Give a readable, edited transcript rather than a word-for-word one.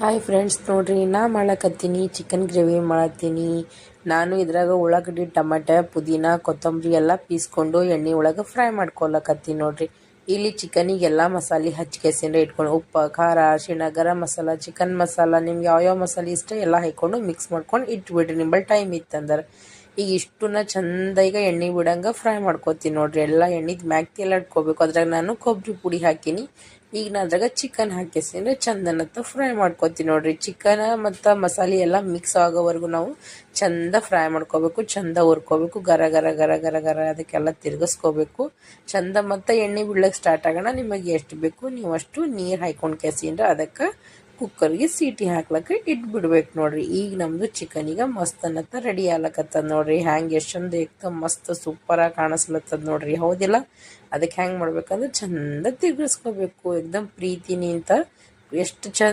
Hi friends, ನೋಡ್ರಿ ನಾ ಮಾಡಕತ್ತೀನಿ chicken gravy ಮಾಡತ್ತೀನಿ. ನಾನು ಇದ್ರಾಗ ಉಳ್ಳಾಗಡ್ಡಿ, ಟಮಾಟೆ, ಪುದೀನ, ಕೊತ್ತಂಬರಿ ಎಲ್ಲ ಪೀಸ್ಕೊಂಡು ಎಣ್ಣೆ ಒಳಗೆ ಫ್ರೈ ಮಾಡ್ಕೊಳಕತ್ತೀನಿ. ನೋಡ್ರಿ ಇಲ್ಲಿ ಚಿಕನಿಗೆ ಎಲ್ಲ ಮಸಾಲೆ ಹಚ್ಚಿಕೆಸಿಂದ ಇಟ್ಕೊಂಡು ಉಪ್ಪು, ಖಾರ, ಅರಿಶಿಣ, ಗರಂ ಮಸಾಲ, ಚಿಕನ್ ಮಸಾಲ, ನಿಮ್ಗೆ ಯಾವ್ಯಾವ ಮಸಾಲೆ ಇಷ್ಟ ಎಲ್ಲ ಹಾಕ್ಕೊಂಡು ಮಿಕ್ಸ್ ಮಾಡ್ಕೊಂಡು ಇಟ್ಬಿಡ್ರಿ. ನಿಂಬಲ್ಲಿ ಟೈಮ್ ಇತ್ತಂದ್ರೆ ಈಗ ಇಷ್ಟನ್ನ ಚಂದ ಈಗ ಎಣ್ಣೆ ಬಿಡಂಗೆ ಫ್ರೈ ಮಾಡ್ಕೊತೀನಿ. ನೋಡ್ರಿ ಎಲ್ಲ ಎಣ್ಣೆದು ಮ್ಯಾಗ್ತಿ ಎಲ್ಲ ಇಟ್ಕೋಬೇಕು. ಅದ್ರಾಗ ನಾನು ಕೊಬ್ಬರಿ ಪುಡಿ ಹಾಕೀನಿ. ಈಗ ನಾನು ಅದ್ರಾಗ ಚಿಕನ್ ಹಾಕಿಸಿದ್ರೆ ಚಂದನತ್ತ ಫ್ರೈ ಮಾಡ್ಕೊತೀನಿ. ನೋಡ್ರಿ ಚಿಕನ್ ಮತ್ತು ಮಸಾಲೆ ಎಲ್ಲ ಮಿಕ್ಸ್ ಆಗೋವರೆಗೂ ನಾವು ಚಂದ ಫ್ರೈ ಮಾಡ್ಕೋಬೇಕು, ಚಂದ ಹುರ್ಕೋಬೇಕು, ಗರ ಗರ ಗರ ಗರ ಗರ ಅದಕ್ಕೆಲ್ಲ ತಿರ್ಗಿಸ್ಕೋಬೇಕು ಚಂದ. ಮತ್ತು ಎಣ್ಣೆ ಬಿಡ್ಲಿಕ್ಕೆ ಸ್ಟಾರ್ಟ್ ಆಗೋಣ. ನಿಮಗೆ ಎಷ್ಟು ಬೇಕು ನೀವು ಅಷ್ಟು ನೀರು ಹಾಕ್ಕೊಂಡು ಕೆಸಿಂದ್ರೆ ಅದಕ್ಕೆ ಕುಕ್ಕರ್ಗೆ ಸೀಟಿ ಹಾಕ್ಲಕ್ಕೆ ಇಟ್ಬಿಡ್ಬೇಕು. ನೋಡ್ರಿ ಈಗ ನಮ್ಮದು ಚಿಕನ್ ಈಗ ಮಸ್ತ್ ಅನ್ನತ್ತ ರೆಡಿ ಆಗ್ಲಕತ್ತದ. ನೋಡ್ರಿ ಹ್ಯಾಂಗೆ ಎಷ್ಟು ಚಂದ ಏಕ್ದಮ್ ಮಸ್ತ್ ಸೂಪರಾಗಿ ಕಾಣಿಸ್ಲತ್ತದ. ನೋಡ್ರಿ ಹೌದಿಲ್ಲ? ಅದಕ್ಕೆ ಹೆಂಗೆ ಮಾಡ್ಬೇಕಂದ್ರೆ ಚಂದ ತಿರ್ಗಿಸ್ಕೋಬೇಕು. ಏಕ್ದಮ್ ಪ್ರೀತಿನಿಂತ ಎಷ್ಟು ಚಂದ